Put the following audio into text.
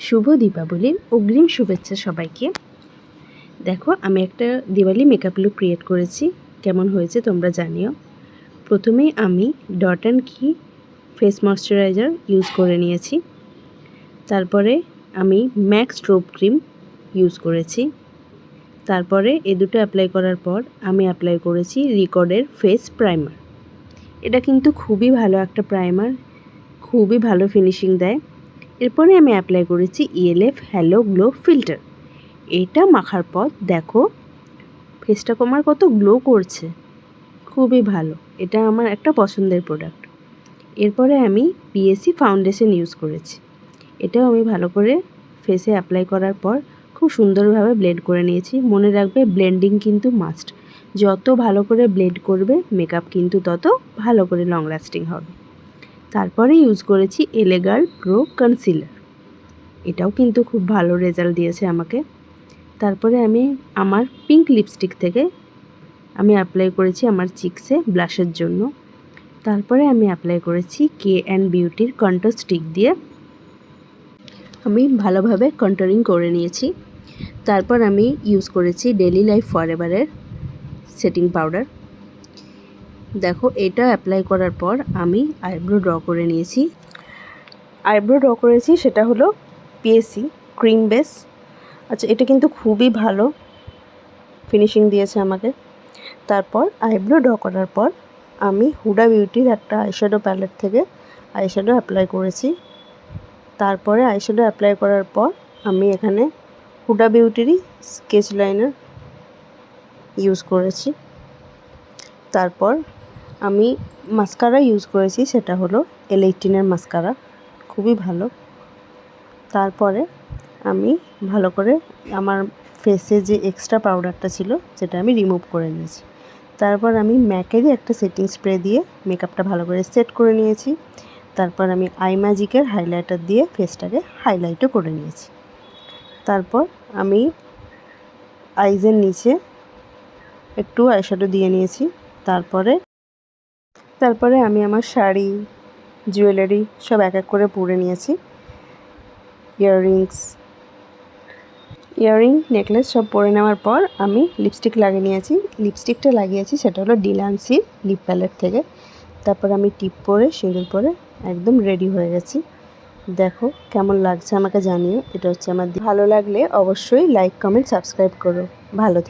শুভ দীপাবলির অগ্রিম শুভেচ্ছা সবাইকে। দেখো, আমি একটা দিওয়ালি মেকআপ লুক ক্রিয়েট করেছি। কেমন হয়েছে তোমরা জানিও। প্রথমেই আমি ডট অ্যান্ড কি ফেস ময়শ্চারাইজার ইউজ করে নিয়েছি। তারপরে আমি ম্যাক্স স্ট্রোব ক্রিম ইউজ করেছি। তারপরে এ দুটো অ্যাপ্লাই করার পর আমি অ্যাপ্লাই করেছি রিকর্ডের ফেস প্রাইমার। এটা কিন্তু খুবই ভালো একটা প্রাইমার, খুবই ভালো ফিনিশিং দেয়। এরপরে আমি অ্যাপ্লাই করেছি ELF হ্যালো গ্লো ফিল্টার। এটা মাখার পর দেখো ফেসটা আমার কত গ্লো করছে, খুবই ভালো। এটা আমার একটা পছন্দের প্রোডাক্ট। এরপরে আমি PSC ফাউন্ডেশন ইউজ করেছি। এটাও আমি ভালো করে ফেসে অ্যাপ্লাই করার পর খুব সুন্দরভাবে ব্লেন্ড করে নিয়েছি। মনে রাখবে, ব্লেন্ডিং কিন্তু মাস্ট। যত ভালো করে ব্লেন্ড করবে মেকআপ কিন্তু তত ভালো করে লং লাস্টিং হবে। তারপরে ইউজ করেছি LA Girl প্রো কনসিলার। এটাও কিন্তু খুব ভালো রেজাল্ট দিয়েছে আমাকে। তারপরে আমি আমার পিঙ্ক লিপস্টিক থেকে আমি অ্যাপ্লাই করেছি আমার চিক্সে ব্লাশের জন্য। তারপরে আমি অ্যাপ্লাই করেছি KN বিউটির কন্ট্রোল স্টিক দিয়ে আমি ভালোভাবে কন্ট্রোলিং করে নিয়েছি। তারপর আমি ইউজ করেছি ডেইলি লাইফ ফরএভারের সেটিং পাউডার। দেখো, এটা অ্যাপ্লাই করার পর আমি আইব্রো ড্র করে নিয়েছি। আইব্রো ড্র করেছি সেটা হলো PSC ক্রিম বেস। আচ্ছা, এটা কিন্তু খুবই ভালো ফিনিশিং দিয়েছে আমাকে। তারপর আইব্রো ড্র করার পর আমি হুডা বিউটির একটা আইশ্যাডো প্যালেট থেকে আইশ্যাডো অ্যাপ্লাই করেছি। তারপরে আইশ্যাডো অ্যাপ্লাই করার পর আমি এখানে হুডা বিউটিরই স্কেচ লাইনার ইউজ করেছি। তারপর আমি মাস্কারা ইউজ করেছি, সেটা হলো L18-এর মাস্কারা, খুবই ভালো। তারপরে আমি ভালো করে আমার ফেসে যে এক্সট্রা পাউডারটা ছিল সেটা আমি রিমুভ করে নিয়েছি। তারপর আমি ম্যাকেরই একটা সেটিং স্প্রে দিয়ে মেকআপটা ভালো করে সেট করে নিয়েছি। তারপর আমি আই ম্যাজিকের হাইলাইটার দিয়ে ফেসটাকে হাইলাইটও করে নিয়েছি। তারপর আমি আইজের নিচে একটু আইশ্যাডো দিয়ে নিয়েছি। তারপরে আমি আমার শাড়ি, জুয়েলারি সব এক এক করে পরে নিয়েছি। ইয়াররিং, নেকলেস সব পরে নেওয়ার পর আমি লিপস্টিক লাগিয়ে নিয়েছি। লিপস্টিকটা লাগিয়েছি সেটা হলো ডিলান্সির লিপ প্যালেট থেকে। তারপর আমি টিপ পরে, সিঁদুর পরে একদম রেডি হয়ে গেছি। দেখো কেমন লাগছে আমাকে জানিও। এটা হচ্ছে আমার। ভালো লাগলে অবশ্যই লাইক, কমেন্ট, সাবস্ক্রাইব করো। ভালো থেকো।